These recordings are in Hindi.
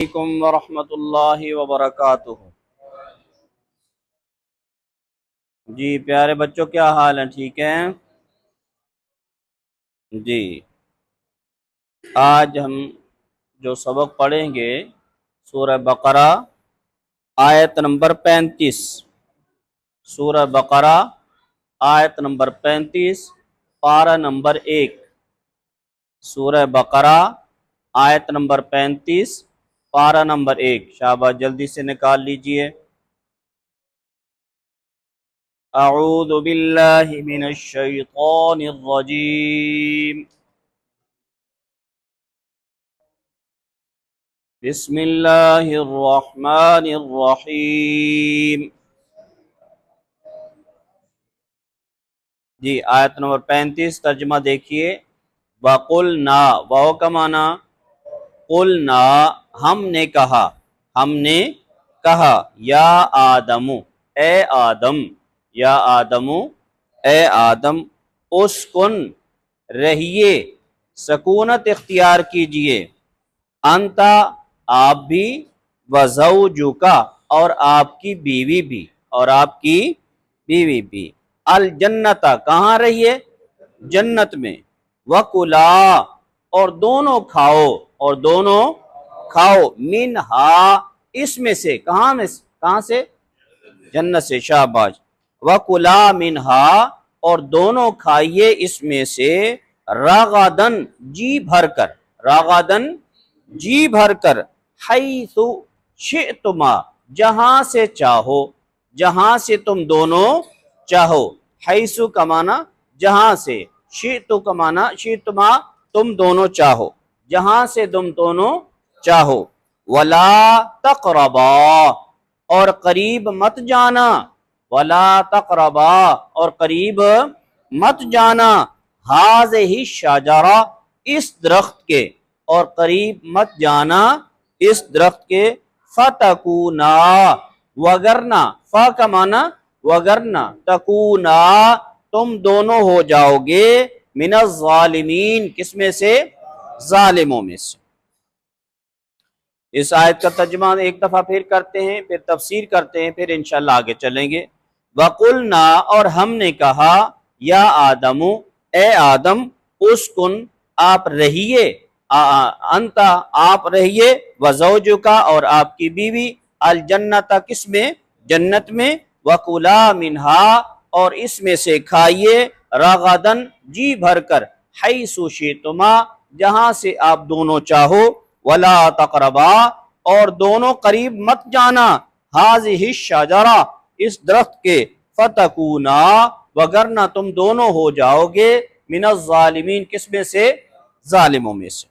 अलैकुम वरहमतुल्लाहि वबरकातुहू। जी प्यारे बच्चों, क्या हाल है? ठीक है जी। आज हम जो सबक पढ़ेंगे सूरह बकरा आयत नंबर 35। सूरह बकरा आयत नंबर 35 पारा नंबर 1। सूरह बकरा आयत नंबर 35 पारा नंबर 1। शाबाश, जल्दी से निकाल लीजिए। अऊज़ु बिल्लाहि मिनश शैतानिर रजीम। बिस्मिल्लाहिर्रहमानिर्रहीम। जी आयत नंबर 35 तर्जमा देखिए। वकुल ना, वाओ का माना कुल ना, हमने कहा, हमने कहा, या आदमु, ए आदम, या आदमु, ए आदम, उस्कुन, रहिए, सकूनत इख्तियार कीजिए, अंता, आप भी, वज़ौजुका, और आपकी बीवी भी, और आपकी बीवी भी, अल जन्नता, कहाँ रहिए? जन्नत में, वकुला, और दोनों खाओ, और दोनों खाओ, मिनहा, इसमें से, कहाँ से? जन्नत से, शाबाश। वकुला मिनहा, और दोनों खाइए इसमें से, रागादन, जी भरकर, रागादन, जी भरकर, हैसु शिअतुमा, जहां से चाहो, जहां से तुम दोनों चाहो, हैसु का माना जहां से, शिअतु का माना शिअतुमा, तुम दोनों चाहो, जहां से तुम दोनों चाहो, वला तक़रबा, और करीब मत जाना, वला तक़रबा, और करीब मत जाना, हाज़िही शजरा, इस दरख्त के, और करीब मत जाना इस दरख्त के, फतकूना, वगरना, फ का माना वगरना, तकूना, तुम दोनों हो जाओगे, मिनज़ ज़ालिमीन, किसमें से? जालिमों में से। इस आयत का तर्जुमा एक दफा फिर करते हैं, फिर तफसीर करते हैं, फिर इंशाल्लाह आगे चलेंगे। वकुलना, और हमने कहा, या आदमु, ए आदम, उस्कुन, आप रहिए, अंता, आप रहिए, वज़ौजुका, और आपकी बीवी, अल जन्नता, किसमें? जन्नत में, वकुला मिनहा, और इसमें से खाइए, रगदन, जी भरकर, हैसु शितुमा, जहां से आप दोनों चाहो, वला तक़रबा, और दोनों करीब मत जाना, हाज़िही शजरा, इस दरख्त के, फतकूना, वगरना तुम दोनों हो जाओगे, मिनज़ ज़ालिमीन, किसमें से? जालिमों में से।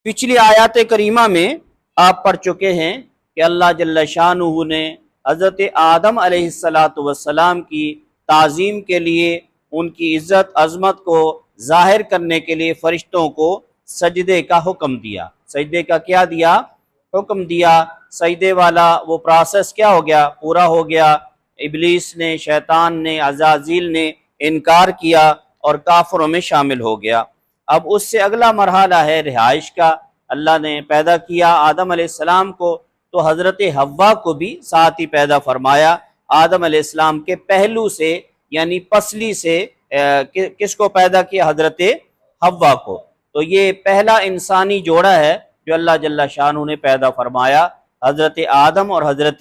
पिछली आयत करीमा में आप पढ़ चुके हैं कि अल्लाह जल्ल शानुहु ने हज़रत आदम अलैहिस्सलातु वस्सलाम की ताज़ीम के लिए, उनकी इज़्ज़त अज़मत को ज़ाहिर करने के लिए फ़रिश्तों को सजदे का हुक्म दिया। सजदे का क्या दिया? हुक्म दिया। सजदे वाला वो प्रोसेस क्या हो गया? पूरा हो गया। इब्लीस ने, शैतान ने, अज़ाज़ील ने इनकार किया और काफिरों में शामिल हो गया। अब उससे अगला मरहला है रिहाइश का। अल्लाह ने पैदा किया आदम अलैहिस्सलाम को, तो हज़रत हव्वा को भी साथ ही पैदा फरमाया। आदम अलैहिस्सलाम के पहलू से, यानी पसली से किसको पैदा किया? हज़रत हव्वा को। तो ये पहला इंसानी जोड़ा है जो अल्लाह जल्ला शानू ने पैदा फरमाया, हज़रत आदम और हज़रत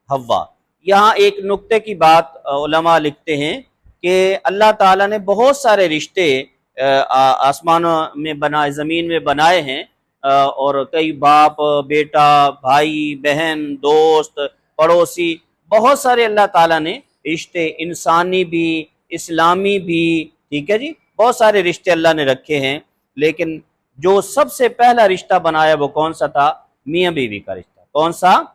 हव्वा। यहाँ एक नुक्ते की बात उलमा लिखते हैं कि अल्लाह ताला ने बहुत सारे रिश्ते आसमानों में बनाए, ज़मीन में बनाए हैं, और कई बाप बेटा, भाई बहन, दोस्त, पड़ोसी, बहुत सारे अल्लाह ताला ने रिश्ते, इंसानी भी, इस्लामी भी, ठीक है जी, बहुत सारे रिश्ते अल्लाह ने रखे हैं। लेकिन जो सबसे पहला रिश्ता बनाया वो कौन सा था? मियाँ बीवी का रिश्ता। कौन सा?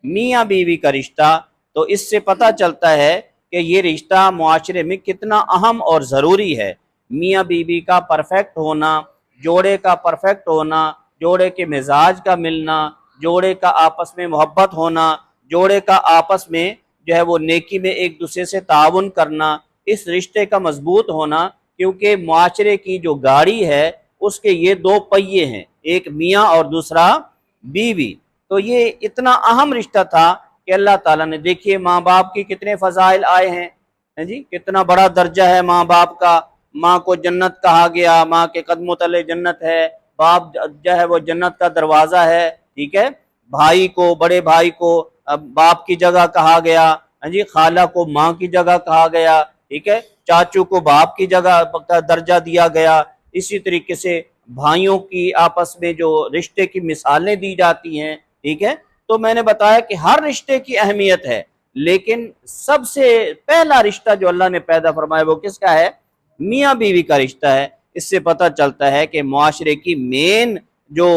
मियाँ बीवी का रिश्ता। तो इससे पता चलता है कि ये रिश्ता मुआशरे में कितना अहम और ज़रूरी है। मियाँ बीवी का परफेक्ट होना, जोड़े का परफेक्ट होना, जोड़े के मिजाज का मिलना, जोड़े का आपस में मोहब्बत होना, जोड़े का आपस में जो है वो नेकी में एक दूसरे से ताउन करना, इस रिश्ते का मजबूत होना। क्योंकि मुआशरे की जो गाड़ी है उसके ये दो पहिए हैं, एक मियाँ और दूसरा बीवी। तो ये इतना अहम रिश्ता था कि अल्लाह ताला ने, देखिए माँ बाप की कितने फजाइल आए हैं जी, कितना बड़ा दर्जा है माँ बाप का। माँ को जन्नत कहा गया, माँ के कदमों तले जन्नत है, बाप जो है वो जन्नत का दरवाजा है, ठीक है। भाई को, बड़े भाई को बाप की जगह कहा गया जी, खाला को माँ की जगह कहा गया, ठीक है, चाचू को बाप की जगह का दर्जा दिया गया। इसी तरीके से भाइयों की आपस में जो रिश्ते की मिसालें दी जाती हैं, ठीक है। तो मैंने बताया कि हर रिश्ते की अहमियत है, लेकिन सबसे पहला रिश्ता जो अल्लाह ने पैदा फरमाया वो किसका है? मियाँ बीवी का रिश्ता है। इससे पता चलता है कि मुआशरे की मेन जो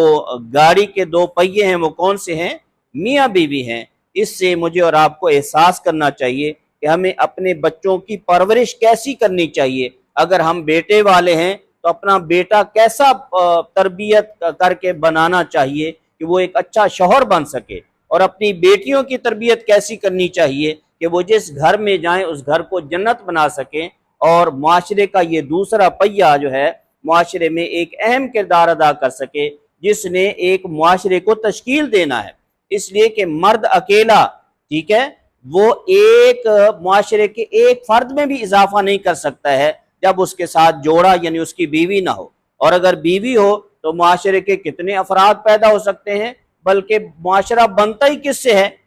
गाड़ी के दो पहिए हैं वो कौन से हैं? मियाँ बीवी हैं। इससे मुझे और आपको एहसास करना चाहिए कि हमें अपने बच्चों की परवरिश कैसी करनी चाहिए। अगर हम बेटे वाले हैं तो अपना बेटा कैसा तरबियत करके बनाना चाहिए कि वो एक अच्छा शौहर बन सके, और अपनी बेटियों की तरबियत कैसी करनी चाहिए कि वो जिस घर में जाएं उस घर को जन्नत बना सकें, और मुआशरे का ये दूसरा पहिया जो है मुआशरे में एक अहम किरदार अदा कर सके, जिसने एक मुआशरे को तश्कील देना है। इसलिए कि मर्द अकेला, ठीक है, वो एक मुआशरे के एक फर्द में भी इजाफा नहीं कर सकता है जब उसके साथ जोड़ा यानी उसकी बीवी ना हो। और अगर बीवी हो तो मुआशरे के कितने अफराद पैदा हो सकते हैं, बल्कि मुआशरा बनता ही किससे है?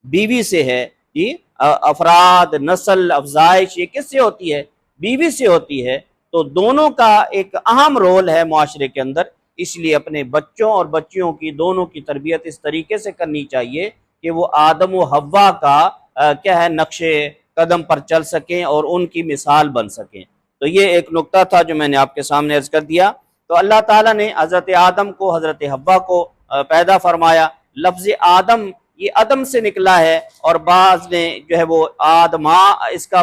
बीवी से है जी। अफराद, नस्ल अफजाइश ये किससे होती है? बीवी से होती है। तो दोनों का एक अहम रोल है मुआशरे के अंदर। इसलिए अपने बच्चों और बच्चियों की दोनों की तरबियत इस तरीके से करनी चाहिए कि वो आदम व हव्वा का क्या है, नक्शे कदम पर चल सकें और उनकी मिसाल बन सकें। तो ये एक नुक्ता था जो मैंने आपके सामने अर्ज कर दिया। तो अल्लाह ताला ने हज़रत आदम को, हज़रत हव्वा को पैदा फरमाया। लफ्ज़ आदम ये अदम से निकला है, और बाज़ ने जो है वो आदमा इसका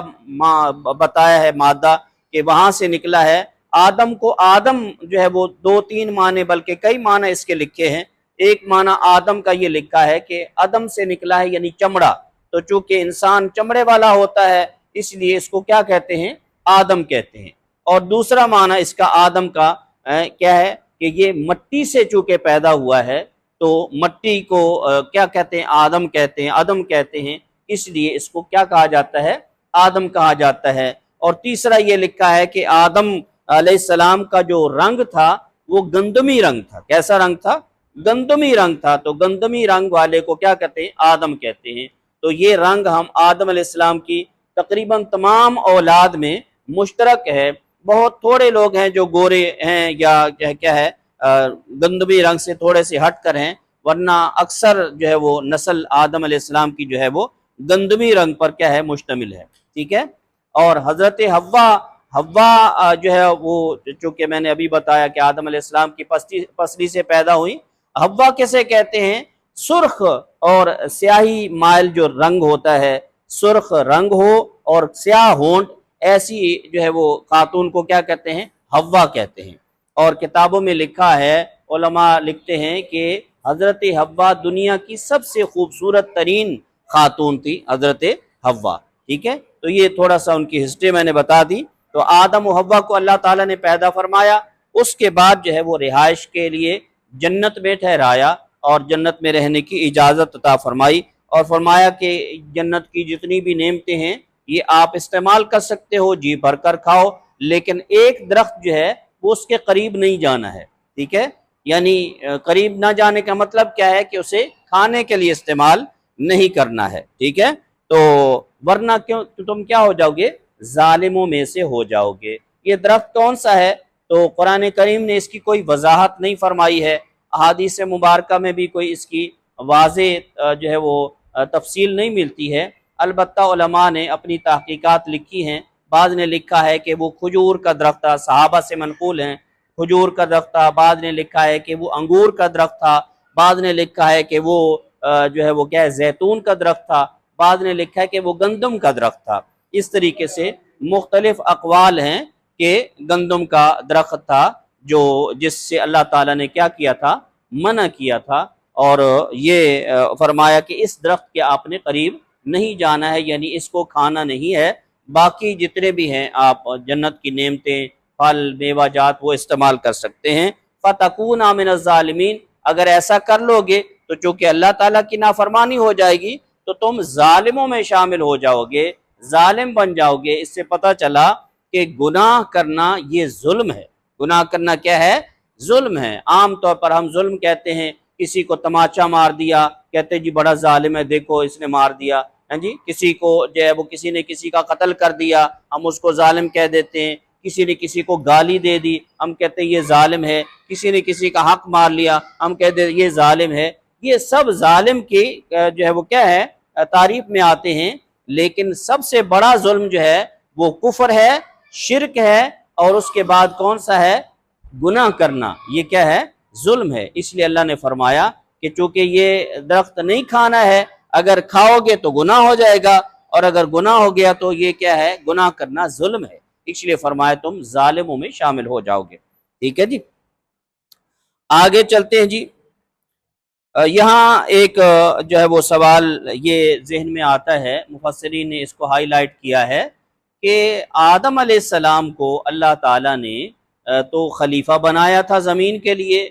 बताया है मादा कि वहाँ से निकला है। आदम को, आदम जो है वो दो तीन माने बल्कि कई माने इसके लिखे हैं। एक माना आदम का ये लिखा है कि अदम से निकला है यानी चमड़ा। तो चूंकि इंसान चमड़े वाला होता है इसलिए इसको क्या कहते हैं? आदम कहते हैं। और दूसरा माना इसका आदम का क्या है कि ये मट्टी से चूंकि पैदा हुआ है तो मट्टी को क्या कहते हैं? आदम कहते हैं, अदम कहते हैं। इसलिए इसको क्या कहा जाता है? आदम कहा जाता है। और तीसरा ये लिखा है कि आदम अलैहिस्सलाम का जो रंग था वो गंदमी रंग था। कैसा रंग था? गंदमी रंग था। तो गंदमी रंग वाले को क्या कहते हैं? आदम कहते हैं। तो ये रंग हम आदम अलैहिस्सलाम की तकरीबन तमाम औलाद में मुश्तरक है। बहुत थोड़े लोग हैं जो गोरे हैं या क्या है गंदमी रंग से थोड़े से हट कर हैं, वरना अक्सर जो है वो नस्ल आदम अलैहिस्सलाम की जो है वो गंदमी रंग पर क्या है? मुश्तमिल है, ठीक है। और हजरत हव्वा जो है वो, चूंकि मैंने अभी बताया कि आदम अलैहिस्सलाम की पसली से पैदा हुई। हव्वा किसे कहते हैं? सुर्ख और स्याही माइल जो रंग होता है, सुर्ख रंग हो और स्याह होंठ, ऐसी जो है वो खातून को क्या कहते हैं? हव्वा कहते हैं। और किताबों में लिखा है, उलमा लिखते हैं कि हजरत हव्वा दुनिया की सबसे खूबसूरत तरीन खातून थी, हजरत हव्वा, ठीक है। तो ये थोड़ा सा उनकी हिस्ट्री मैंने बता दी। तो आदम और हव्वा को अल्लाह ताला ने पैदा फरमाया। उसके बाद जो है वो रिहाइश के लिए जन्नत में ठहराया और जन्नत में रहने की इजाज़त अता फरमाई, और फरमाया कि जन्नत की जितनी भी नेमतें हैं ये आप इस्तेमाल कर सकते हो, जी भर कर खाओ, लेकिन एक दरख्त जो है वो उसके करीब नहीं जाना है, ठीक है। यानी करीब ना जाने का मतलब क्या है कि उसे खाने के लिए इस्तेमाल नहीं करना है, ठीक है। तो वरना क्यों तो तुम क्या हो जाओगे? जालिमों में से हो जाओगे। ये दरख्त कौन सा है? तो कुरान करीम ने इसकी कोई वजाहत नहीं फरमाई है। अहादीस मुबारका में भी कोई इसकी वाज़े जो है वो तफसील नहीं मिलती है। अलबत्ता उलमा ने अपनी तहकीकात लिखी हैं। बाद ने लिखा है कि वो खजूर का दरख्त था, सहाबा से मनकूल हैं, खजूर का दरख्त था। बाद ने लिखा है कि वो अंगूर का दरख्त था। बाद ने लिखा है कि वो जो है वो क्या है, जैतून का दरख्त था। बाद ने लिखा है कि वो गंदम का दरख्त था। इस तरीके से मुख्तलिफ अकवाल हैं कि गंदम का दरख्त था जो जिससे अल्लाह ताला ने क्या किया था? मना किया था। और ये फरमाया कि इस दरख्त के आपने करीब नहीं जाना है, यानी इसको खाना नहीं है। बाकी जितने भी हैं आप जन्नत की नेमतें, फल, मेवा जात वो इस्तेमाल कर सकते हैं। फ़तकूना मिनज़ ज़ालिमीन, अगर ऐसा कर लोगे तो चूंकि अल्लाह ताला की नाफरमानी हो जाएगी तो तुम जालिमों में शामिल हो जाओगे, जालिम बन जाओगे। इससे पता चला कि गुनाह करना ये जुल्म है। गुनाह करना क्या है? जुल्म है। आम तौर पर हम जुल्म कहते हैं, किसी को तमाचा मार दिया, कहते जी बड़ा जालिम है, देखो इसने मार दिया है जी। किसी को जो है वो किसी ने किसी का कत्ल कर दिया, हम उसको जालिम कह देते हैं। किसी ने किसी को गाली दे दी, हम कहते हैं ये जालिम है। किसी ने किसी का हक मार लिया, हम कहते हैं ये जालिम है। ये सब जालिम की जो है वो क्या है, तारीफ में आते हैं। लेकिन सबसे बड़ा जुल्म जो है वो कुफर है, शिरक है, और उसके बाद कौन सा है? गुनाह करना। ये क्या है? जुल्म है। इसलिए अल्लाह ने फरमाया कि चूंकि ये दरख्त नहीं खाना है, अगर खाओगे तो गुनाह हो जाएगा, और अगर गुनाह हो गया तो ये क्या है? गुनाह करना जुल्म है। इसलिए फरमाया तुम जालिमों में शामिल हो जाओगे। ठीक है जी, आगे चलते हैं जी। यहाँ एक जो है वो सवाल ये जहन में आता है, मुफस्सिरीन ने इसको हाईलाइट किया है कि आदम अलैहिस्सलाम को अल्लाह ताला ने तो खलीफा बनाया था ज़मीन के लिए,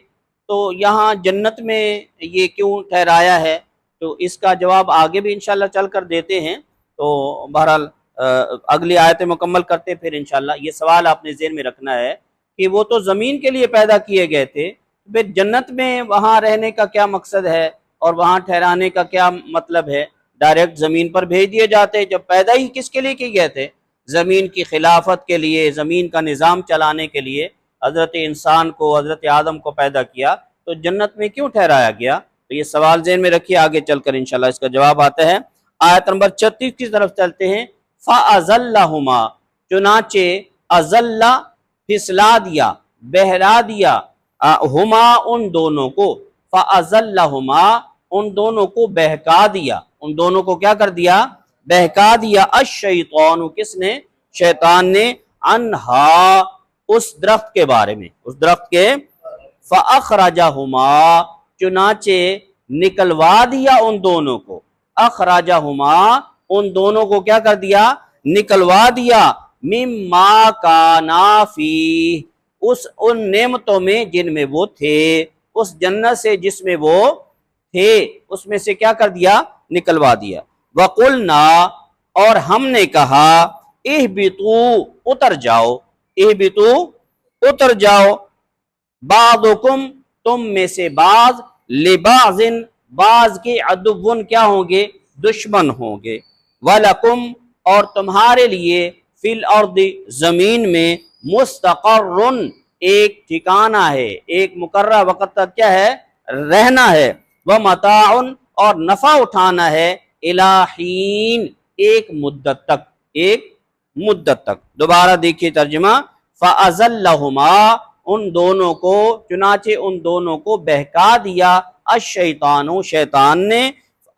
तो यहाँ जन्नत में ये क्यों ठहराया है? तो इसका जवाब आगे भी इंशाल्लाह चल कर देते हैं। तो बहरहाल अगली आयत मुकम्मल करते फिर इंशाल्लाह। ये सवाल आपने ज़हन में रखना है कि वो तो ज़मीन के लिए पैदा किए गए थे, फिर जन्नत में वहाँ रहने का क्या मकसद है और वहाँ ठहराने का क्या मतलब है? डायरेक्ट ज़मीन पर भेज दिए जाते। जब पैदा ही किसके लिए किए गए थे? ज़मीन की खिलाफत के लिए, ज़मीन का निज़ाम चलाने के लिए हज़रत इंसान को, हज़रत आदम को पैदा किया, तो जन्नत में क्यों ठहराया गया? तो ये सवाल ज़हन में रखिए, आगे चलकर इंशाल्लाह इसका जवाब आता है। आयत नंबर 36 की तरफ चलते हैं। फ़अज़ल्लहुमा, चुनाचे अज़ल्ला फिसला दिया, बहरा दिया, हुमा उन दोनों को, फ़अज़ल्लहुमा उन दोनों को बहका दिया, उन दोनों को क्या कर दिया? बहका दिया। अश-शैतान, किसने? शैतान ने, अनहा उस दरख्त के बारे में, उस दरख्त के, फ़अख़रजहुमा चुनाचे निकलवा दिया उन दोनों को, अख़रजहुमा उन दोनों को क्या कर दिया? निकलवा दिया, मिम्मा काना फी उस उन नेमतों में जिनमें वो थे, उस जन्नत से जिसमें वो थे, उसमें से क्या कर दिया? निकलवा दिया। वक़ुलना और हमने कहा, इहबितू उतर जाओ, इहबितू उतर जाओ, बादुकुम तुम में से बाज, लिबाजिन बाज के, अदुव्वुन क्या होंगे? दुश्मन होंगे, वलकुम और तुम्हारे लिए, फिल अर्दी जमीन में, मुस्तक़र्रुन एक ठिकाना है, एक मुकर्रर वक़्त तक क्या है? रहना है, व मताउन और नफा उठाना है, इला हीन एक मुद्दत तक, एक मुद्दत तक। दोबारा देखिए तर्जुमा। फ़अज़ल्लहुमा उन दोनों को, चुनाचे उन दोनों को बहका दिया, अश-शैतानु शैतान ने,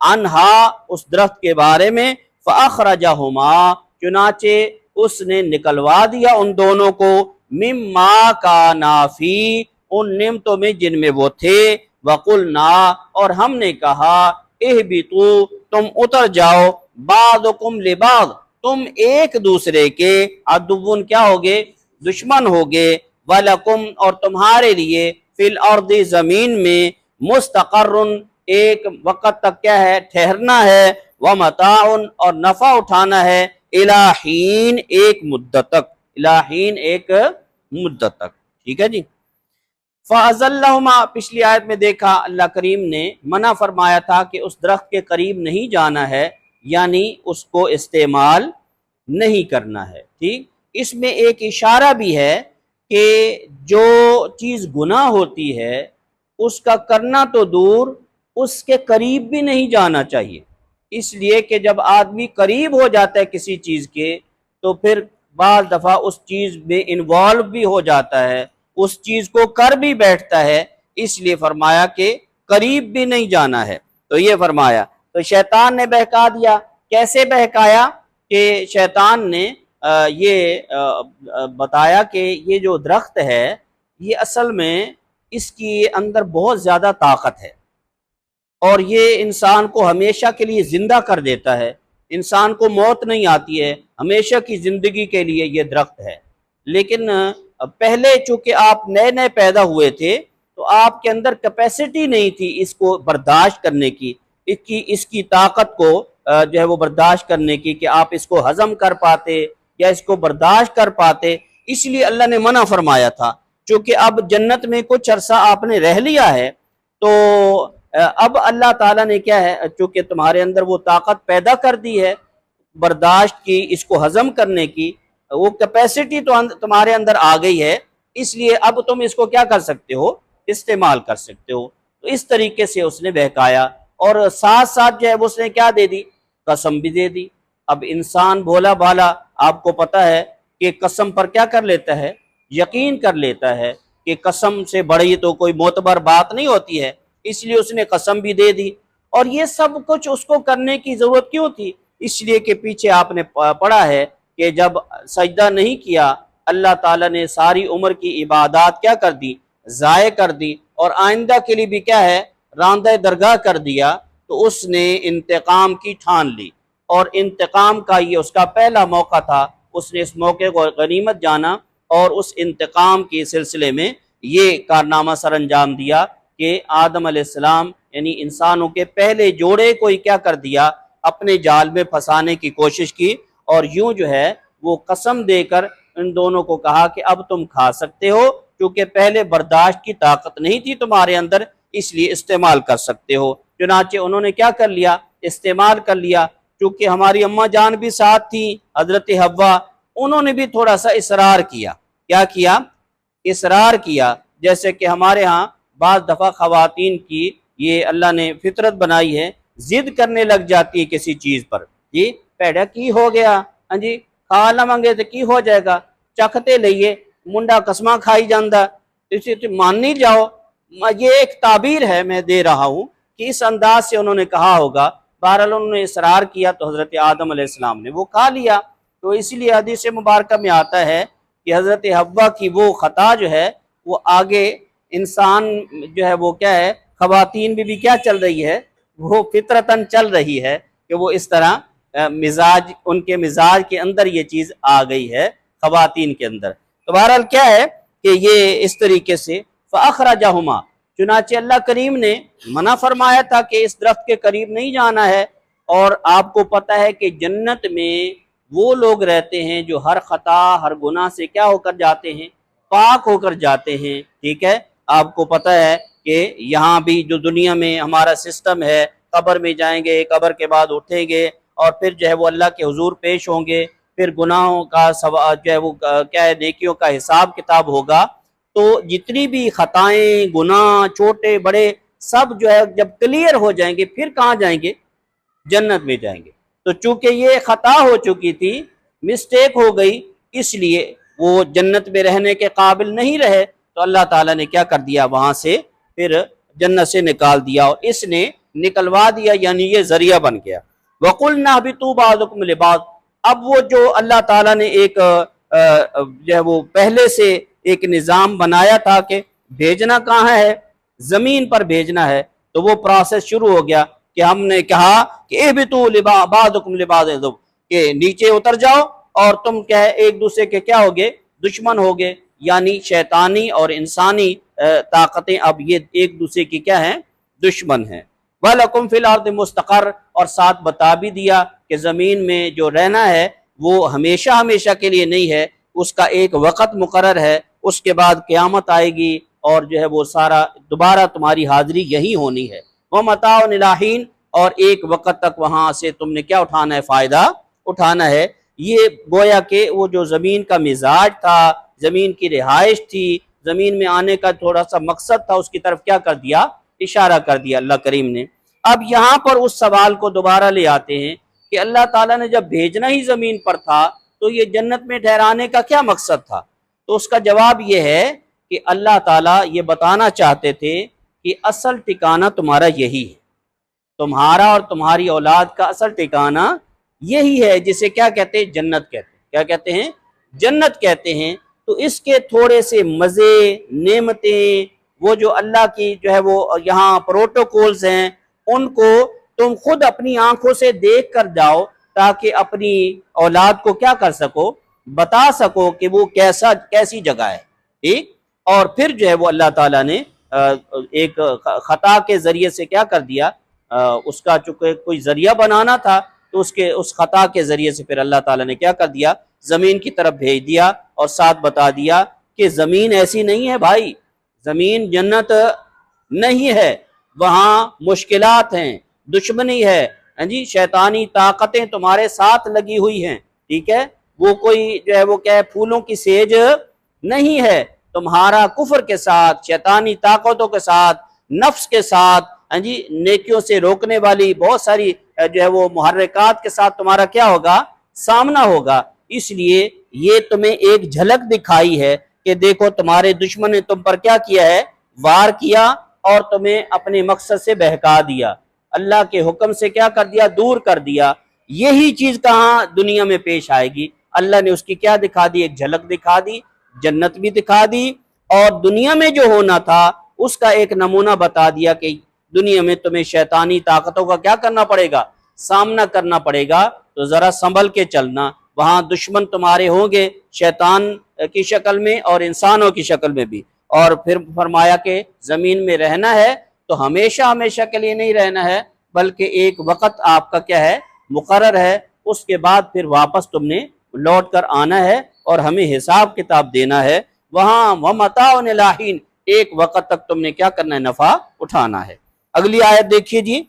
अनहा उस दरख्त के बारे में, फ़अख़रजहुमा चुनाचे उसने निकलवा दिया उन दोनों को, मिम्मा काना फी उन नेमतों में जिनमें वो थे, वक़ुलना और हमने कहा, इहबितू तुम उतर जाओ, बादुकुम लिबाद तुम एक दूसरे के, अदुव्वुन क्या होगे? दुश्मन होगे, वलकुम और तुम्हारे लिए, फिल अर्दी जमीन में, मुस्तक़र्रुन एक वक़्त तक क्या है? ठहरना है, व मताउन और नफा उठाना है, इला हीन एक मुद्दत तक, इला हीन एक मुद्दत तक। ठीक है जी। फ़अज़ल्लहुमा पिछली आयत में देखा अल्लाह करीम ने मना फरमाया था कि उस दरख्त के करीब नहीं जाना है, यानी उसको इस्तेमाल नहीं करना है। ठीक, इसमें एक इशारा भी है कि जो चीज़ गुनाह होती है उसका करना तो दूर, उसके करीब भी नहीं जाना चाहिए। इसलिए कि जब आदमी करीब हो जाता है किसी चीज़ के, तो फिर बाज़ दफ़ा उस चीज़ में इन्वॉल्व भी हो जाता है, उस चीज़ को कर भी बैठता है। इसलिए फरमाया कि करीब भी नहीं जाना है। तो ये फरमाया, तो शैतान ने बहका दिया। कैसे बहकाया? कि शैतान ने ये बताया कि ये जो दरख्त है ये असल में इसकी अंदर बहुत ज़्यादा ताकत है और ये इंसान को हमेशा के लिए ज़िंदा कर देता है। इंसान को मौत नहीं आती है, हमेशा की ज़िंदगी के लिए ये दरख्त है। लेकिन पहले चूँकि आप नए नए पैदा हुए थे तो आपके अंदर कैपेसिटी नहीं थी इसको बर्दाश्त करने की, इसकी ताकत को जो है वो बर्दाश्त करने की, कि आप इसको हजम कर पाते या इसको बर्दाश्त कर पाते, इसलिए अल्लाह ने मना फरमाया था। क्योंकि अब जन्नत में कुछ अरसा आपने रह लिया है, तो अब अल्लाह ताला ने क्या है, चूंकि तुम्हारे अंदर वो ताकत पैदा कर दी है बर्दाश्त की, इसको हजम करने की, वो कैपेसिटी तो तुम्हारे अंदर आ गई है, इसलिए अब तुम इसको क्या कर सकते हो, इस्तेमाल कर सकते हो। तो इस तरीके से उसने बहकाया, और साथ साथ जो है वो उसने क्या दे दी, कसम भी दे दी। अब इंसान भोला भाला, आपको पता है कि कसम पर क्या कर लेता है, यकीन कर लेता है कि कसम से बड़ी तो कोई मोतबर बात नहीं होती है, इसलिए उसने कसम भी दे दी। और ये सब कुछ उसको करने की जरूरत क्यों थी, इसलिए कि पीछे आपने पढ़ा है कि जब सजदा नहीं किया, अल्लाह ताला ने सारी उम्र की इबादत क्या कर दी, ज़ाय कर दी, और आइंदा के लिए भी क्या है, रांदा दरगाह कर दिया। तो उसने इंतकाम की ठान ली, और इंतकाम का ये उसका पहला मौका था। उसने इस मौके को गनीमत जाना और उस इंतकाम के सिलसिले में ये कारनामा सर अंजाम दिया कि आदम अलैहिस्सलाम यानी इंसानों के पहले जोड़े को ही क्या कर दिया, अपने जाल में फंसाने की कोशिश की, और यूं जो है वो कसम देकर इन दोनों को कहा कि अब तुम खा सकते हो, क्योंकि पहले बर्दाश्त की ताकत नहीं थी तुम्हारे अंदर, इसलिए इस्तेमाल कर सकते हो। चुनाचे उन्होंने क्या कर लिया, इस्तेमाल कर लिया। क्योंकि हमारी अम्मा जान भी साथ थी, हजरत हव्वा, उन्होंने भी थोड़ा सा इसरार किया। क्या किया, इसरार किया। जैसे कि हमारे यहाँ बाज़ दफ़ा ख़वातीन की ये अल्लाह ने फितरत बनाई है, जिद करने लग जाती है किसी चीज़ पर, जी पैड़ा की हो गया, हाँ जी खा लवेंगे तो की हो जाएगा, चखते लइए मुंडा कसमा खाई जाता, इसे तो मान नहीं जाओ। ये एक ताबीर है, मैं दे रहा हूँ कि इस अंदाज से उन्होंने कहा होगा। बहरहाल उन्होंने इसरार किया तो हज़रत आदम अलैहिस्सलाम ने वो खा लिया। तो इसलिए हदीस मुबारक में आता है कि हज़रत हव्वा की वो ख़ता जो है वो आगे इंसान जो है वो क्या है, ख़वातीन भी क्या चल रही है, वो फितरतन चल रही है कि वो इस तरह मिजाज, उनके मिजाज के अंदर ये चीज़ आ गई है ख़वातीन के अंदर। तो बहरहाल क्या है कि ये इस तरीके से फ़अख़रजहुमा, चुनाचे अल्लाह करीम ने मना फरमाया था कि इस दरख्त के करीब नहीं जाना है। और आपको पता है कि जन्नत में वो लोग रहते हैं जो हर खता हर गुनाह से क्या होकर जाते हैं, पाक होकर जाते हैं। ठीक है, आपको पता है कि यहाँ भी जो दुनिया में हमारा सिस्टम है, कब्र में जाएंगे, कब्र के बाद उठेंगे और फिर जो है वो अल्लाह के हुजूर पेश होंगे, फिर गुनाहों का जो है वो क्या है, नेकियों का हिसाब किताब होगा। तो जितनी भी खताएं, गुनाह, छोटे बड़े, सब जो है जब क्लियर हो जाएंगे, फिर कहाँ जाएंगे, जन्नत में जाएंगे। तो चूंकि ये खता हो चुकी थी, मिस्टेक हो गई, इसलिए वो जन्नत में रहने के काबिल नहीं रहे। तो अल्लाह ताला ने क्या कर दिया, वहां से फिर जन्नत से निकाल दिया, और इसने निकलवा दिया, यानी ये जरिया बन गया। वकुलना बितू बादुकुम लिबाद, अब वो जो अल्लाह ताला ने एक जो है वो पहले से एक निज़ाम बनाया था कि भेजना कहाँ है, ज़मीन पर भेजना है, तो वो प्रोसेस शुरू हो गया कि हमने कहा कि एहबितू बादुकुम लिबाद, के नीचे उतर जाओ और तुम क्या है एक दूसरे के क्या होगे, दुश्मन होगे। यानी शैतानी और इंसानी ताकतें अब ये एक दूसरे की क्या है, दुश्मन है। वलकुम फिल अर्द मुस्तक़र, और साथ बता भी दिया कि ज़मीन में जो रहना है वो हमेशा हमेशा के लिए नहीं है, उसका एक वक़्त मुकर्रर है, उसके बाद क़यामत आएगी और जो है वो सारा दोबारा तुम्हारी हाज़िरी यही होनी है। वह मताउन इलाहीन, और एक वक़्त तक वहाँ से तुमने क्या उठाना है, फ़ायदा उठाना है। ये गोया के वो जो ज़मीन का मिजाज था, ज़मीन की रिहाइश थी, ज़मीन में आने का थोड़ा सा मकसद था, उसकी तरफ क्या कर दिया, इशारा कर दिया अल्लाह करीम ने। अब यहाँ पर उस सवाल को दोबारा ले आते हैं कि अल्लाह ताला ने जब भेजना ही ज़मीन पर था, तो ये जन्नत में ठहराने का क्या मकसद था। तो उसका जवाब ये है कि अल्लाह ताला ये बताना चाहते थे कि असल ठिकाना तुम्हारा यही है, तुम्हारा और तुम्हारी औलाद का असल ठिकाना यही है, जिसे क्या कहते हैं, जन्नत कहते हैं। क्या कहते हैं, जन्नत कहते हैं। तो इसके थोड़े से मज़े, नेमतें, वो जो अल्लाह की जो है वो यहाँ प्रोटोकॉल्स हैं, उनको तुम खुद अपनी आंखों से देख कर जाओ, ताकि अपनी औलाद को क्या कर सको, बता सको कि वो कैसी जगह है। ठीक, और फिर जो है वो अल्लाह ताला ने एक खता के जरिए से क्या कर दिया, उसका चूंकि कोई जरिया बनाना था तो उसके उस खता के जरिए से फिर अल्लाह ताला ने क्या कर दिया, जमीन की तरफ भेज दिया और साथ बता दिया कि जमीन ऐसी नहीं है भाई, जमीन जन्नत नहीं है, वहाँ मुश्किलात हैं, दुश्मनी है, हाँ जी, शैतानी ताकतें तुम्हारे साथ लगी हुई हैं, ठीक है। वो कोई जो है वो क्या है, फूलों की सेज नहीं है, तुम्हारा कुफर के साथ, शैतानी ताकतों के साथ, नफ्स के साथ, हाँ जी, नेकियों से रोकने वाली बहुत सारी जो है वो मुहर्रिकात के साथ तुम्हारा क्या होगा, सामना होगा। इसलिए ये तुम्हें एक झलक दिखाई है कि देखो तुम्हारे दुश्मन ने तुम पर क्या किया है, वार किया और तुम्हें अपने मकसद से बहका दिया, अल्लाह के हुक्म से क्या कर दिया, दूर कर दिया। यही चीज कहाँ दुनिया में पेश आएगी, अल्लाह ने उसकी क्या दिखा दी, एक झलक दिखा दी, जन्नत भी दिखा दी और दुनिया में जो होना था उसका एक नमूना बता दिया कि दुनिया में तुम्हें शैतानी ताकतों का क्या करना पड़ेगा, सामना करना पड़ेगा, तो जरा संभल के चलना। वहां दुश्मन तुम्हारे होंगे शैतान की शक्ल में और इंसानों की शक्ल में भी। और फिर फरमाया कि जमीन में रहना है तो हमेशा हमेशा के लिए नहीं रहना है, बल्कि एक वक्त आपका क्या है, मुकर्रर है, उसके बाद फिर वापस तुमने लौट कर आना है और हमें हिसाब किताब देना है। वहां वह मताउन लाहीन, एक वक्त तक तुमने क्या करना है, नफा उठाना है। अगली आयत देखिए जी,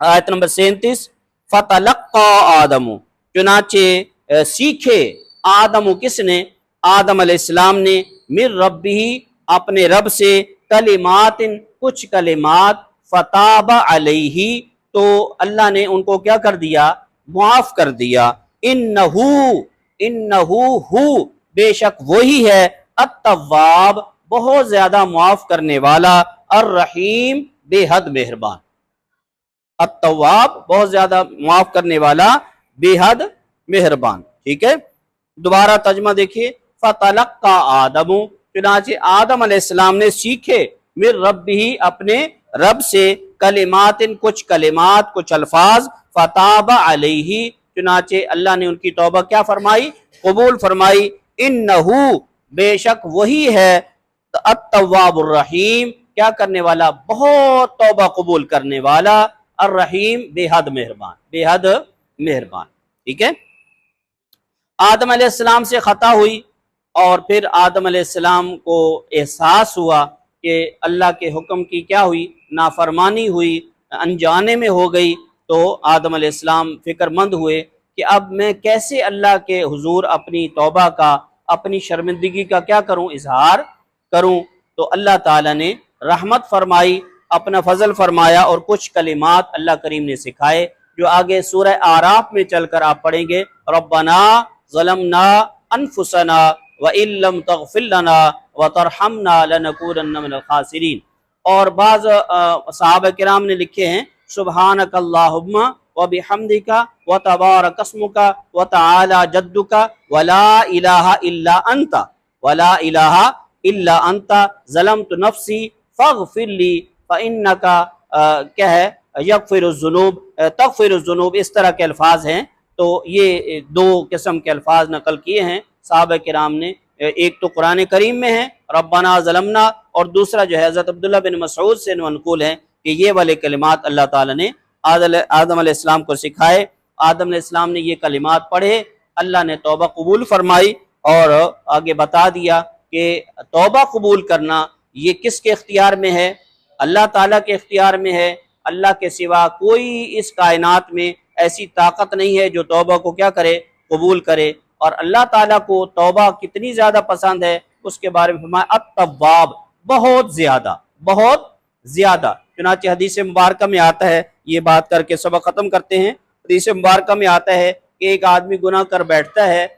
आयत नंबर 37, फतलक्का आदमु, चुनाचे सीखे आदमु, किसने, आदम अलैहिस्सलाम ने, मिर रब्बिही, अपने रब से, कलिमातिन, कुछ कलिमात, फताबा अलैही, तो अल्लाह ने उनको क्या कर दिया, मुआफ कर दिया। इन्नहू, इन्नहू हु, बेशक वही है, अत्तवाब, बहुत ज्यादा मुआफ करने वाला, अर्रहीम, बेहद मेहरबान। अत्तवाब, बहुत ज्यादा मुआफ करने वाला, बेहद मेहरबान, ठीक है। दोबारा तर्जुमा देखिए, फतलक्का आदमु, चुनाचे आदम अलैहिस्सलाम ने सीखे, मिर रब्बिही, अपने रब से, कलिमातिन, कुछ कलिमात, कुछ अल्फाज, फताबा अलैही, चुनाचे अल्लाह ने उनकी तौबा क्या फरमाई, कबूल फरमाई। इन्नहू, बेशक वही है, अत्तवाबुर रहीम, क्या करने वाला, बहुत तौबा कबूल करने वाला, अर्रहीम, बेहद मेहरबान, बेहद मेहरबान, ठीक है। आदम अलैहिस्सलाम से खता हुई और फिर आदम अलैहिस्सलाम को एहसास हुआ कि अल्लाह के हुक्म की क्या हुई, नाफरमानी हुई, अनजाने में हो गई, तो आदम अलैहिस्सलाम फिक्रमंद हुए कि अब मैं कैसे अल्लाह के हुजूर अपनी तौबा का, अपनी शर्मिंदगी का क्या करूं, इजहार करूं। तो अल्लाह ताला ने रहमत फरमाई, अपना फजल फरमाया और कुछ कलिमात अल्लाह करीम ने सिखाए, जो आगे सूरह आराफ में चलकर आप पढ़ेंगे, रब्बना ज़लमना अनफुसना व इल्लम तग़फिर लना व तरहमना लनकूनन्ना मिनल खासिरीन। और बाज़ सहाबा किराम ने लिखे हैं, सुब्हानकल्लाहुम्मा व बिहम्दिका व तबारक अस्मुका व तआला जद्दुका व ला इलाहा इल्ला अंता, व ला इलाहा इल्ला अंता ज़लमतु नफ्सी फ़ग़फ़िरली फ़इन्नका, क्या है, यग़फ़िरुज़्ज़ुनूब तग़फ़िरुज़्ज़ुनूब, इस तरह के अल्फाज हैं। तो ये दो किस्म के अल्फाज नकल किए हैं सहाबा किराम ने, एक तो कुरान करीम में है रब्बना ज़लमना, और दूसरा जो है हज़रत अब्दुल्लाह बिन मसऊद से मनकूल है कि ये वाले कलिमात अल्लाह ताला ने आदम अलैहिस्सलाम को सिखाए। आदम अलैहिस्सलाम ने ये कलिमात पढ़े, अल्लाह ने तौबा कबूल फरमाई और आगे बता दिया कि तौबा कबूल करना ये किसके इख्तियार में है, अल्लाह ताला के इख्तियार में है। अल्लाह के सिवा कोई इस कायनात में ऐसी ताकत नहीं है जो तौबा को क्या करे, कबूल करे। और अल्लाह ताला को तौबा कितनी ज्यादा पसंद है उसके बारे में फरमाया, अत-तव्वाब, बहुत ज्यादा, बहुत ज्यादा। चुनांचे हदीस मुबारक में आता है, ये बात करके सबक खत्म करते हैं। हदीस मुबारक में आता है कि एक आदमी गुनाह कर बैठता है,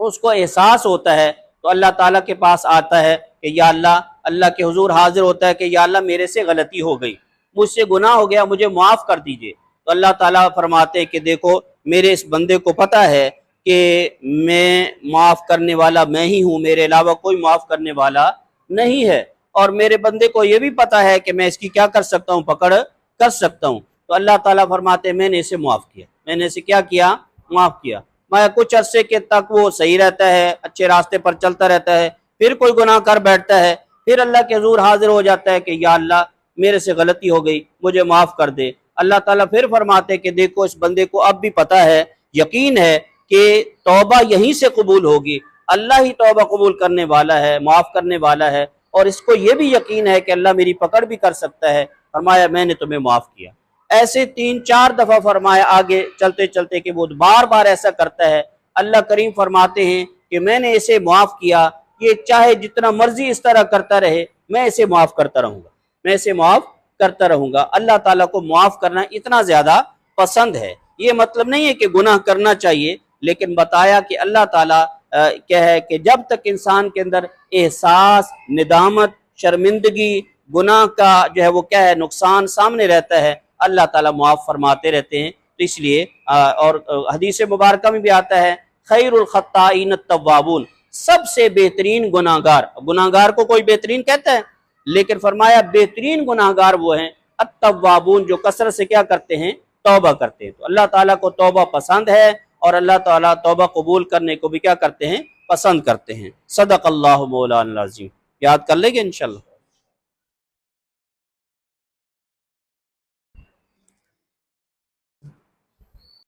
उसको एहसास होता है तो अल्लाह ताला के पास आता है कि या अल्लाह, अल्लाह के हुजूर हाजिर होता है कि या अल्लाह मेरे से गलती हो गई, मुझसे गुनाह हो गया, मुझे माफ़ कर दीजिए। तो अल्लाह ताला फरमाते हैं कि देखो मेरे इस बंदे को पता है कि मैं माफ़ करने वाला मैं ही हूँ, मेरे अलावा कोई माफ़ करने वाला नहीं है, और मेरे बंदे को ये भी पता है कि मैं इसकी क्या कर सकता हूँ, पकड़ कर सकता हूँ। तो अल्लाह ताला फरमाते हैं मैंने इसे माफ़ किया, मैंने इसे क्या किया, माफ़ किया। मैं कुछ अरसे के तक वो सही रहता है, अच्छे रास्ते पर चलता रहता है, फिर कोई गुनाह कर बैठता है, फिर अल्लाह के हुजूर हाजिर हो जाता है कि या अल्लाह मेरे से गलती हो गई, मुझे माफ़ कर दे। अल्लाह ताला फिर फरमाते कि देखो इस बंदे को अब भी पता है, यकीन है कि तौबा यहीं से कबूल होगी, अल्लाह ही तौबा कबूल करने वाला है, माफ़ करने वाला है, और इसको ये भी यकीन है कि अल्लाह मेरी पकड़ भी कर सकता है। फरमाया मैंने तुम्हें माफ़ किया। ऐसे 3-4 दफ़ा फरमाया आगे चलते चलते कि वो बार बार ऐसा करता है। अल्लाह करीम फरमाते हैं कि मैंने इसे माफ़ किया, ये चाहे जितना मर्जी इस तरह करता रहे, मैं इसे माफ़ करता रहूँगा, मैं इसे माफ़ करता रहूँगा। अल्लाह ताला को माफ़ करना इतना ज़्यादा पसंद है। ये मतलब नहीं है कि गुनाह करना चाहिए, लेकिन बताया कि अल्लाह ताला क्या है कि जब तक इंसान के अंदर एहसास, निदामत, शर्मिंदगी, गुनाह का जो है वो क्या है नुकसान सामने रहता है, अल्लाह ताला माफ़ फरमाते रहते हैं। तो इसलिए और हदीस मुबारक में भी आता है, खैरुल खत्ताइन तव्वाबून, सबसे बेहतरीन गुनाहगार, गुनाहगार को कोई बेहतरीन कहता है, लेकिन फरमाया बेहतरीन गुनाहगार वो हैं अत्तव्वाबून, जो कसरत से क्या करते हैं, तौबा करते हैं। तो अल्लाह ताला को तौबा पसंद है और अल्लाह ताला तौबा कबूल करने को भी क्या करते हैं, पसंद करते हैं। सदक़ल्लाहु मौलाना अज़ीम। याद कर लेंगे इंशाल्लाह।